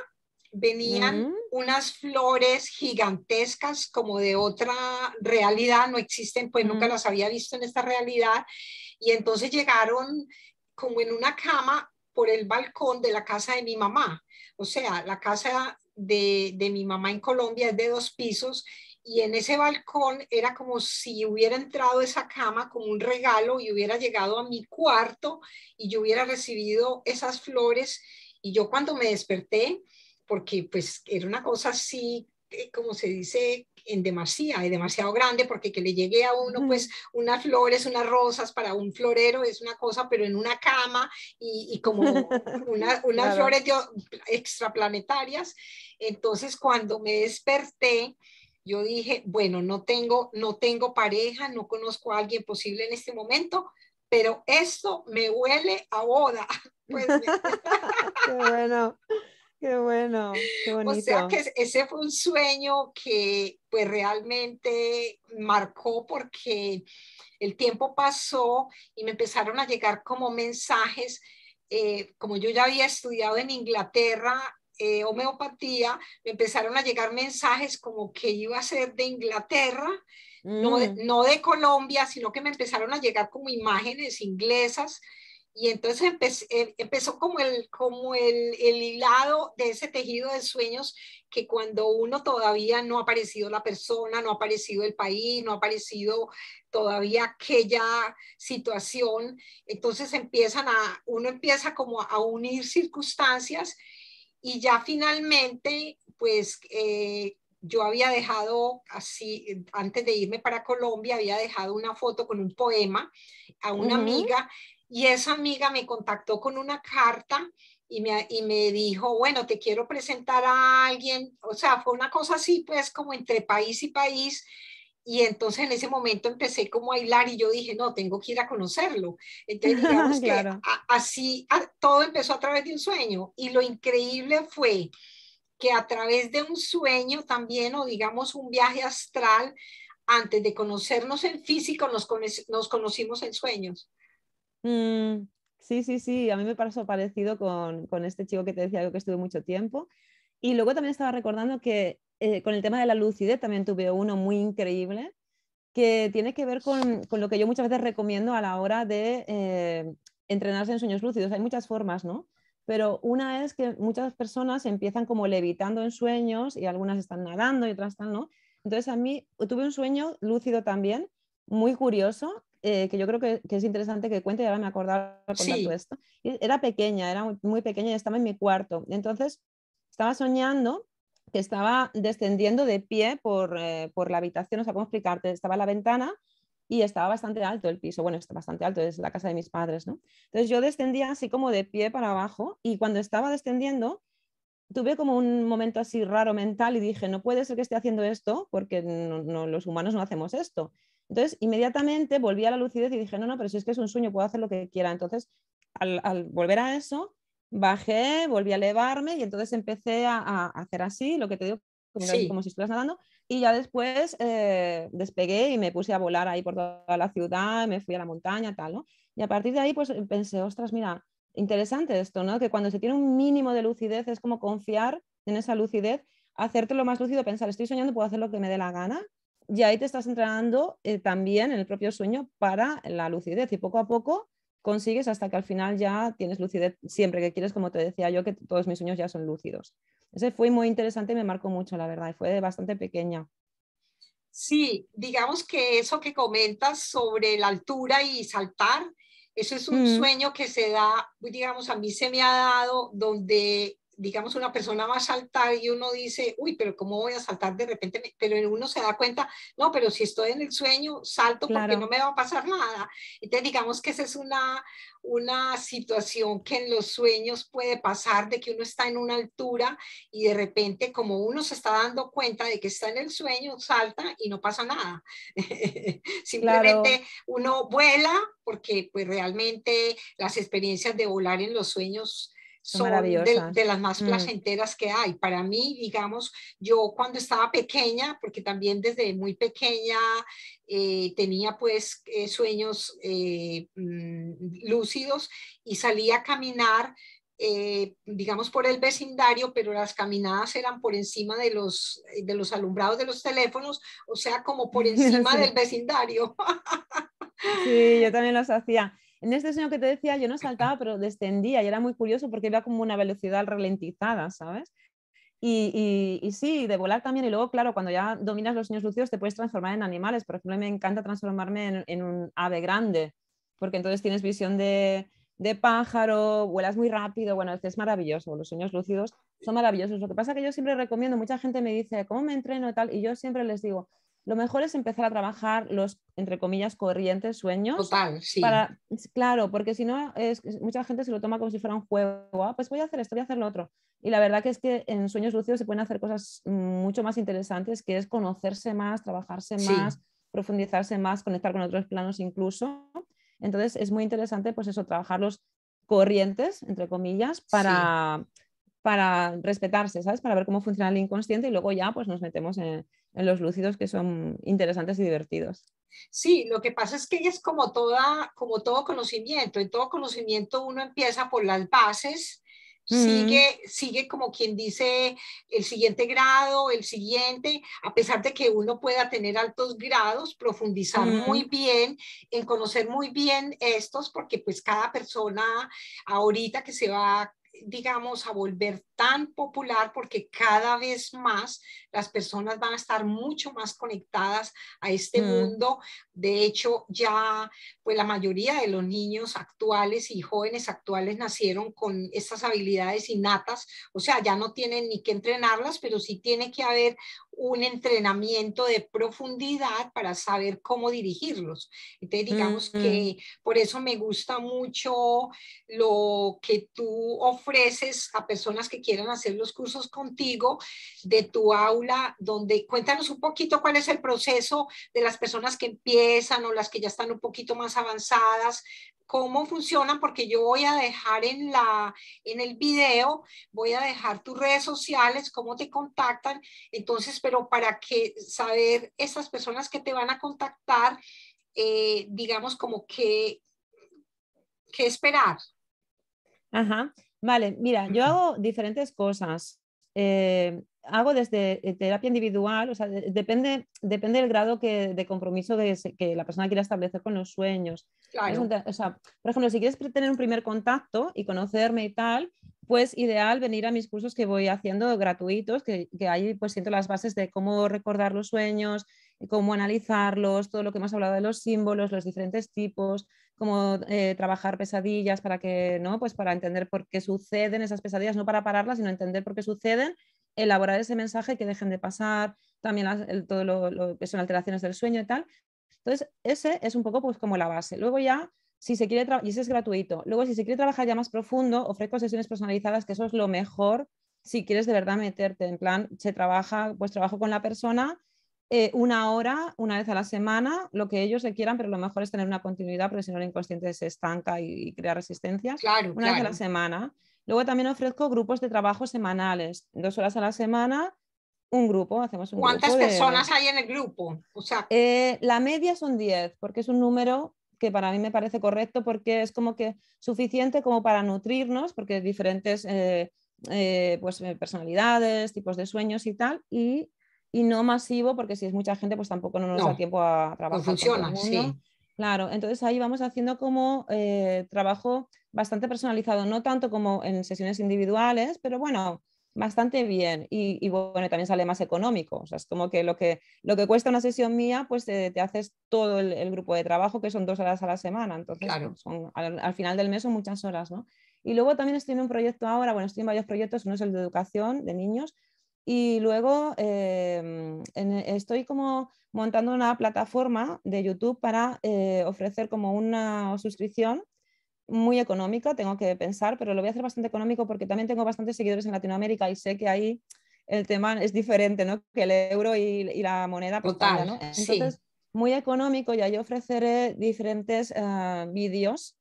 venían Mm, unas flores gigantescas como de otra realidad, no existen, pues nunca mm, las había visto en esta realidad, y entonces llegaron como en una cama por el balcón de la casa de mi mamá. O sea, la casa de mi mamá en Colombia es de 2 pisos y en ese balcón era como si hubiera entrado esa cama como un regalo y hubiera llegado a mi cuarto y yo hubiera recibido esas flores. Y yo cuando me desperté, porque pues era una cosa así, como se dice, en demasía, es demasiado grande, porque que le llegue a uno pues mm. unas flores, unas rosas para un florero es una cosa, pero en una cama y como unas Claro. flores extraplanetarias. Entonces cuando me desperté, yo dije, bueno, no tengo pareja, no conozco a alguien posible en este momento, pero esto me huele a boda. Pues Qué bueno, qué bueno, qué o sea bonito. que ese fue un sueño que pues realmente marcó porque el tiempo pasó y me empezaron a llegar como mensajes, como yo ya había estudiado en Inglaterra, homeopatía, me empezaron a llegar mensajes como que iba a ser de Inglaterra, Mm. no de Colombia, sino que me empezaron a llegar como imágenes inglesas y entonces empezó el hilado de ese tejido de sueños que cuando uno todavía no ha aparecido la persona, no ha aparecido el país, no ha aparecido todavía aquella situación, entonces uno empieza como a unir circunstancias y ya finalmente, pues yo había dejado así, antes de irme para Colombia, había dejado una foto con un poema a una Ujú. amiga y esa amiga me contactó con una carta y me dijo, bueno, te quiero presentar a alguien, o sea, fue una cosa así, pues como entre país y país. Y entonces en ese momento empecé como a hilar y yo dije, no, tengo que ir a conocerlo. Entonces digamos que Claro. así todo empezó a través de un sueño y lo increíble fue que a través de un sueño también o digamos un viaje astral, antes de conocernos en físico, nos conocimos en sueños. Mm, sí, sí, sí, a mí me pasó parecido con este chico que te decía que estuve mucho tiempo. Y luego también estaba recordando que con el tema de la lucidez también tuve uno muy increíble que tiene que ver con lo que yo muchas veces recomiendo a la hora de entrenarse en sueños lúcidos. Hay muchas formas, ¿no? Pero una es que muchas personas empiezan como levitando en sueños y algunas están nadando y otras están, ¿no? Entonces a mí tuve un sueño lúcido también, muy curioso, que yo creo que es interesante que cuente y ahora me acordaba de contar todo Sí, esto. Y era pequeña, era muy, muy pequeña y estaba en mi cuarto. Entonces estaba soñando que estaba descendiendo de pie por la habitación, o sea, ¿cómo explicarte? Estaba en la ventana y estaba bastante alto el piso, bueno, está bastante alto, es la casa de mis padres, ¿no? Entonces yo descendía así como de pie para abajo y cuando estaba descendiendo tuve como un momento así raro mental y dije, no puede ser que esté haciendo esto porque los humanos no hacemos esto. Entonces inmediatamente volví a la lucidez y dije, no, no, pero si es que es un sueño, puedo hacer lo que quiera. Entonces al volver a eso, bajé, volví a elevarme y entonces empecé a hacer así, lo que te digo, así sí. como si estuvieras nadando. Y ya después despegué y me puse a volar ahí por toda la ciudad, me fui a la montaña, tal, ¿no? Y a partir de ahí pues pensé, ostras, mira, interesante esto, ¿no? Que cuando se tiene un mínimo de lucidez es como confiar en esa lucidez, hacerte lo más lúcido, pensar, estoy soñando, puedo hacer lo que me dé la gana. Y ahí te estás entrenando también en el propio sueño para la lucidez y poco a poco consigues hasta que al final ya tienes lucidez siempre que quieres, como te decía yo, que todos mis sueños ya son lúcidos. Ese fue muy interesante y me marcó mucho, la verdad, y fue bastante pequeña. Sí, digamos que eso que comentas sobre la altura y saltar, eso es un Mm. sueño que se da, digamos, a mí se me ha dado donde, digamos, una persona va a saltar y uno dice, uy, pero ¿cómo voy a saltar de repente? Pero uno se da cuenta, no, pero si estoy en el sueño, salto porque no Claro. me va a pasar nada. Entonces, digamos que esa es una situación que en los sueños puede pasar, de que uno está en una altura y de repente como uno se está dando cuenta de que está en el sueño, salta y no pasa nada. Claro, Simplemente uno vuela porque pues realmente las experiencias de volar en los sueños son son de maravillosas. las más Mm. placenteras que hay. Para mí, digamos, yo cuando estaba pequeña, porque también desde muy pequeña tenía pues sueños lúcidos y salía a caminar digamos, por el vecindario, pero las caminadas eran por encima de los alumbrados de los teléfonos, o sea, como por encima del Sí. vecindario. Sí, yo también los hacía. En este sueño que te decía, yo no saltaba, pero descendía y era muy curioso porque iba como una velocidad ralentizada, ¿sabes? Y sí, de volar también. Y luego, claro, cuando ya dominas los sueños lúcidos, te puedes transformar en animales. Por ejemplo, me encanta transformarme en un ave grande, porque entonces tienes visión de pájaro, vuelas muy rápido. Bueno, es maravilloso. Los sueños lúcidos son maravillosos. Lo que pasa es que yo siempre recomiendo, mucha gente me dice, ¿cómo me entreno y tal? Y yo siempre les digo, lo mejor es empezar a trabajar los, entre comillas, corrientes sueños. Total, sí, Para, claro, porque si no, mucha gente se lo toma como si fuera un juego. Ah, pues voy a hacer esto, voy a hacer lo otro. Y la verdad que es que en sueños lúcidos se pueden hacer cosas mucho más interesantes, que es conocerse más, trabajarse sí, más, profundizarse más, conectar con otros planos incluso. Entonces es muy interesante, pues eso, trabajar los corrientes, entre comillas, sí. para respetarse, ¿sabes? Para ver cómo funciona el inconsciente y luego ya pues nos metemos en los lúcidos que son interesantes y divertidos. Sí, lo que pasa es que ella es como todo conocimiento. En todo conocimiento uno empieza por las bases, Mm, sigue como quien dice el siguiente grado, el siguiente, a pesar de que uno pueda tener altos grados, profundizar muy mm, bien, en conocer muy bien estos, porque pues cada persona ahorita que se va, digamos, a volver tan popular, porque cada vez más las personas van a estar mucho más conectadas a este mm, mundo. De hecho, ya pues la mayoría de los niños actuales y jóvenes actuales nacieron con estas habilidades innatas, o sea, ya no tienen ni que entrenarlas, pero sí tiene que haber un entrenamiento de profundidad para saber cómo dirigirlos. Entonces, digamos mm. que por eso me gusta mucho lo que tú ofreces a personas que quieran hacer los cursos contigo de tu aula, donde cuéntanos un poquito cuál es el proceso de las personas que empiezan o las que ya están un poquito más avanzadas, cómo funcionan, porque yo voy a dejar en el video, voy a dejar tus redes sociales, cómo te contactan, entonces, pero para que saber esas personas que te van a contactar, digamos como que esperar. Ajá. Vale, mira, yo hago diferentes cosas. Hago desde terapia individual, o sea, depende del grado de compromiso que la persona quiera establecer con los sueños. Claro, O sea, por ejemplo, si quieres tener un primer contacto y conocerme y tal, pues ideal venir a mis cursos que voy haciendo gratuitos, que ahí pues siento las bases de cómo recordar los sueños, cómo analizarlos, todo lo que hemos hablado de los símbolos, los diferentes tipos, cómo trabajar pesadillas para que, ¿no? Pues para entender por qué suceden esas pesadillas, no para pararlas, sino entender por qué suceden, elaborar ese mensaje que dejen de pasar, también todo lo que son alteraciones del sueño y tal. Entonces, ese es un poco pues como la base. Luego ya, si se quiere, y ese es gratuito. Luego, si se quiere trabajar ya más profundo, ofrezco sesiones personalizadas, que eso es lo mejor si quieres de verdad meterte. En plan, se trabaja, pues trabajo con la persona una hora, una vez a la semana, lo que ellos requieran, pero lo mejor es tener una continuidad, porque si no el inconsciente se estanca y crea resistencias, claro, una vez a la claro. semana. Luego también ofrezco grupos de trabajo semanales, 2 horas a la semana, un grupo, hacemos un ¿Cuántas grupo personas hay en el grupo? O sea, la media son 10 porque es un número que para mí me parece correcto, porque es como que suficiente como para nutrirnos, porque diferentes pues, personalidades, tipos de sueños y tal, y no masivo, porque si es mucha gente, pues tampoco no nos da no, tiempo a no trabajar con todo el funciona, mundo. sí. Claro, entonces ahí vamos haciendo como trabajo bastante personalizado, no tanto como en sesiones individuales, pero bueno, bastante bien. Y bueno, también sale más económico. O sea, es como que lo que cuesta una sesión mía, pues te haces todo el grupo de trabajo, que son 2 horas a la semana. Entonces, Claro, al final del mes son muchas horas, ¿no? Y luego también estoy en un proyecto ahora, bueno, estoy en varios proyectos, uno es el de educación de niños, y luego estoy como montando una plataforma de YouTube para ofrecer como una suscripción muy económica, tengo que pensar, pero lo voy a hacer bastante económico porque también tengo bastantes seguidores en Latinoamérica y sé que ahí el tema es diferente, ¿no? Que el euro y la moneda pues cambia, total, ¿no? sí. Entonces, muy económico y ahí ofreceré diferentes vídeos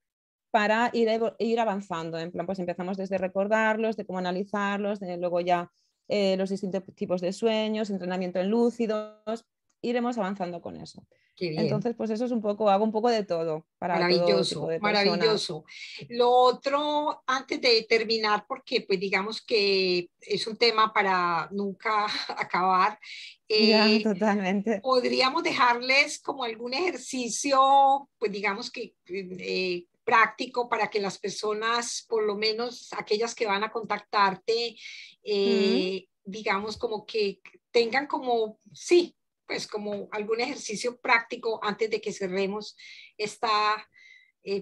para ir avanzando. En plan, pues empezamos desde recordarlos, de cómo analizarlos, de luego ya los distintos tipos de sueños, entrenamiento en lúcidos, iremos avanzando con eso. Qué bien. Entonces, pues eso es un poco, hago un poco de todo para todo tipo Maravilloso, de personas. maravilloso. Lo otro, antes de terminar, porque pues digamos que es un tema para nunca acabar, Ya, eh, totalmente. podríamos dejarles como algún ejercicio, pues digamos que práctico para que las personas, por lo menos aquellas que van a contactarte, Mm. digamos como que tengan como, sí, pues como algún ejercicio práctico antes de que cerremos esta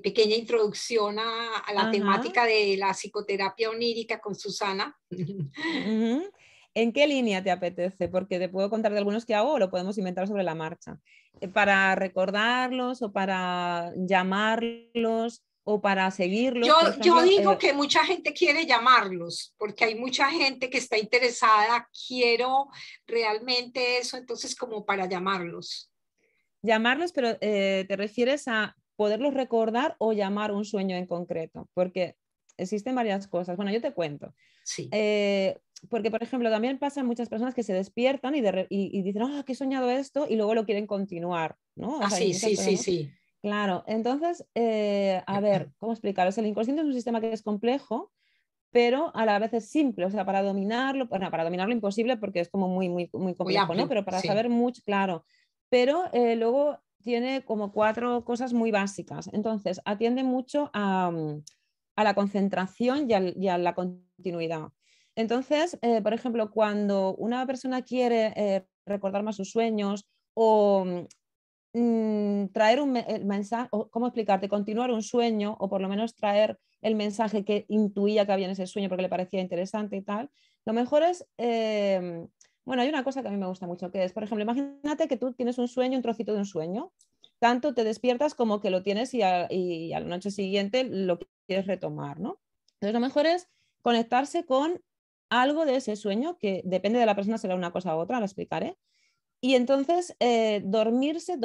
pequeña introducción a la Ajá. temática de la psicoterapia onírica con Susana. Ujú. ¿En qué línea te apetece? Porque te puedo contar de algunos que hago o lo podemos inventar sobre la marcha. ¿Para recordarlos o para llamarlos o para seguirlos? Por Yo ejemplo, digo que mucha gente quiere llamarlos, porque hay mucha gente que está interesada, quiero realmente eso, entonces como para llamarlos. llamarlos, pero ¿te refieres a poderlos recordar o llamar un sueño en concreto? Porque existen varias cosas. Bueno, yo te cuento. Sí. Eh, Porque, por ejemplo, también pasan muchas personas que se despiertan y dicen, ah, que he soñado esto, y luego lo quieren continuar, ¿no? O Ah, sea, hay sí, muchas sí, sí, personas, ¿no? sí. Claro, entonces, a ver, ¿cómo explicaros? El inconsciente es un sistema que es complejo, pero a la vez es simple, o sea, para dominarlo, bueno, para dominarlo imposible porque es como muy, muy, muy Muy complejo, ¿no? amplio, Pero para sí. saber mucho, claro. Pero luego tiene como 4 cosas muy básicas. Entonces, atiende mucho a la concentración y a la continuidad. Entonces, por ejemplo, cuando una persona quiere recordar más sus sueños o traer el mensaje, ¿cómo explicarte? Continuar un sueño o por lo menos traer el mensaje que intuía que había en ese sueño porque le parecía interesante y tal. Lo mejor es, bueno, hay una cosa que a mí me gusta mucho, que es, por ejemplo, imagínate que tú tienes un sueño, un trocito de un sueño, tanto te despiertas como que lo tienes y a la noche siguiente lo quieres retomar, ¿no? Entonces, lo mejor es conectarse con algo de ese sueño, que depende de la persona, será una cosa u otra, lo explicaré, y entonces dormirse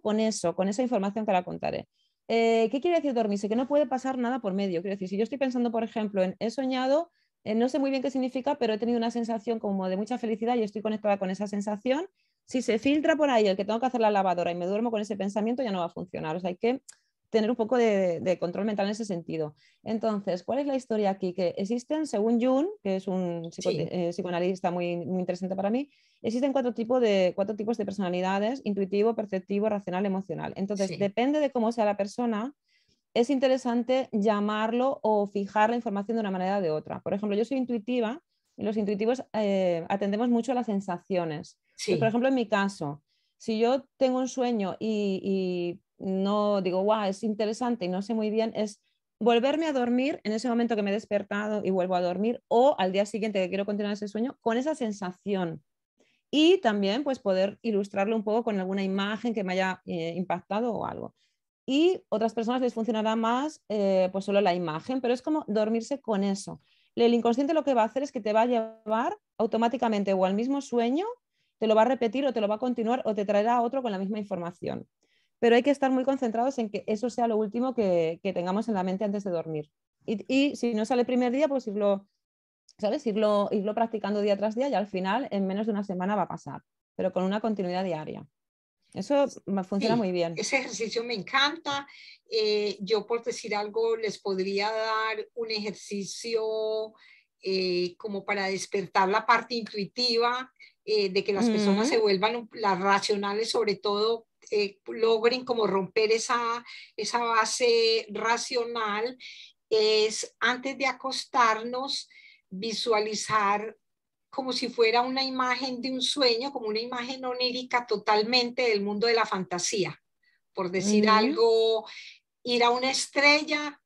con eso, con esa información que ahora contaré. ¿Qué quiere decir dormirse? Que no puede pasar nada por medio. Quiero decir, si yo estoy pensando, por ejemplo, en he soñado, no sé muy bien qué significa, pero he tenido una sensación como de mucha felicidad y estoy conectada con esa sensación. Si se filtra por ahí el que tengo que hacer la lavadora y me duermo con ese pensamiento, ya no va a funcionar. O sea, hay que tener un poco de control mental en ese sentido. Entonces, ¿cuál es la historia aquí? Que existen, según Jung, que es un Sí, psicoanalista muy, muy interesante para mí, existen 4 tipos de personalidades: intuitivo, perceptivo, racional, emocional. Entonces, sí. depende de cómo sea la persona, es interesante llamarlo o fijar la información de una manera o de otra. Por ejemplo, yo soy intuitiva y los intuitivos atendemos mucho a las sensaciones. Entonces, por Sí, ejemplo, en mi caso, si yo tengo un sueño y no digo, guau, es interesante y no sé muy bien, es volverme a dormir en ese momento que me he despertado y vuelvo a dormir, o al día siguiente que quiero continuar ese sueño con esa sensación. Y también pues poder ilustrarlo un poco con alguna imagen que me haya impactado o algo. Y otras personas les funcionará más pues solo la imagen, pero es como dormirse con eso. El inconsciente lo que va a hacer es que te va a llevar automáticamente o al mismo sueño, te lo va a repetir o te lo va a continuar o te traerá otro con la misma información. Pero hay que estar muy concentrados en que eso sea lo último que tengamos en la mente antes de dormir. Y si no sale el primer día, pues irlo, ¿sabes? Irlo practicando día tras día y al final en menos de una semana va a pasar, pero con una continuidad diaria. Eso funciona sí. muy bien. Ese ejercicio me encanta. Yo, por decir algo, les podría dar un ejercicio como para despertar la parte intuitiva, de que las personas Mm, se vuelvan las racionales, sobre todo, logren como romper esa base racional, es antes de acostarnos, visualizar como si fuera una imagen de un sueño, como una imagen onírica totalmente del mundo de la fantasía. Por decir mm, algo, ir a una estrella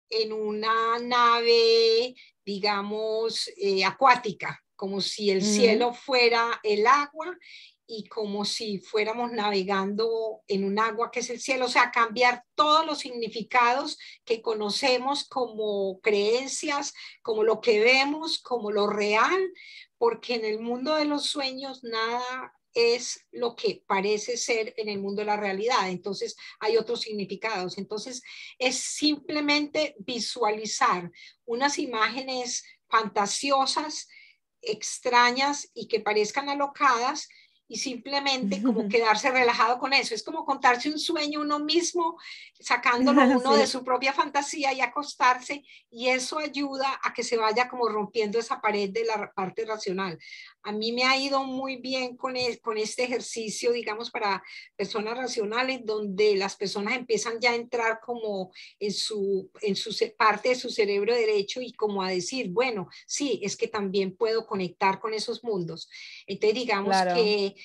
en una nave, digamos, acuática, como si el mm. cielo fuera el agua y como si fuéramos navegando en un agua que es el cielo, o sea, cambiar todos los significados que conocemos como creencias, como lo que vemos, como lo real, porque en el mundo de los sueños nada es lo que parece ser en el mundo de la realidad. Entonces hay otros significados. Entonces es simplemente visualizar unas imágenes fantasiosas, extrañas y que parezcan alocadas, y simplemente como quedarse relajado con eso. Es como contarse un sueño uno mismo, sacándolo uno de Sí. su propia fantasía y acostarse, y eso ayuda a que se vaya como rompiendo esa pared de la parte racional. A mí me ha ido muy bien con este ejercicio, digamos, para personas racionales, donde las personas empiezan ya a entrar como en su parte de su cerebro derecho y como a decir, bueno, sí, es que también puedo conectar con esos mundos. Entonces, digamos Claro. que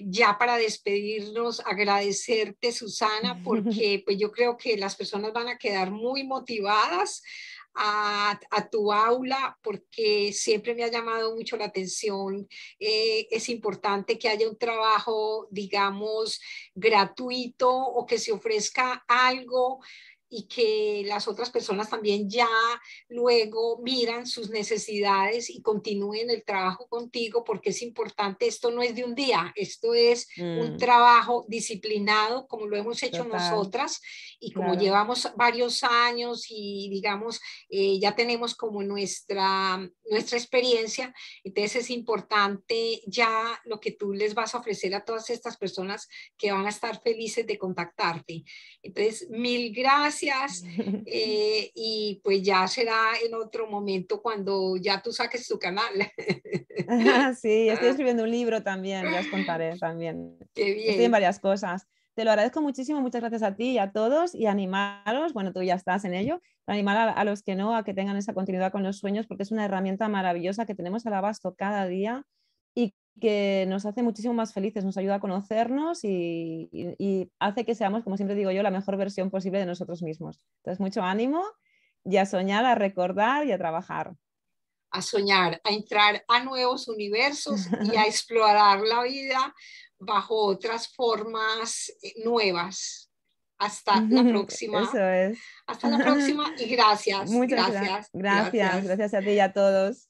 ya para despedirnos, agradecerte, Susana, porque pues yo creo que las personas van a quedar muy motivadas a tu aula, porque siempre me ha llamado mucho la atención. Es importante que haya un trabajo, digamos, gratuito, o que se ofrezca algo y que las otras personas también ya luego miran sus necesidades y continúen el trabajo contigo, porque es importante. Esto no es de un día, esto es un Mm, trabajo disciplinado como lo hemos hecho total, nosotras, y como claro. llevamos varios años y digamos, ya tenemos como nuestra experiencia. Entonces es importante ya lo que tú les vas a ofrecer a todas estas personas que van a estar felices de contactarte. Entonces, mil gracias gracias. Y pues ya será en otro momento cuando ya tú saques tu canal. Sí, estoy escribiendo un libro también, ya os contaré también. Qué Estoy en bien. varias cosas. Te lo agradezco muchísimo, muchas gracias a ti y a todos y animaros, bueno, tú ya estás en ello, animar a los que no a que tengan esa continuidad con los sueños porque es una herramienta maravillosa que tenemos al abasto cada día y que nos hace muchísimo más felices, nos ayuda a conocernos y hace que seamos, como siempre digo yo, la mejor versión posible de nosotros mismos. Entonces, mucho ánimo y a soñar, a recordar y a trabajar. A soñar, a entrar a nuevos universos y a explorar la vida bajo otras formas nuevas. Hasta la Eso próxima. es. Hasta la próxima y gracias, Muchas gracias, gracias. gracias. Gracias a ti y a todos.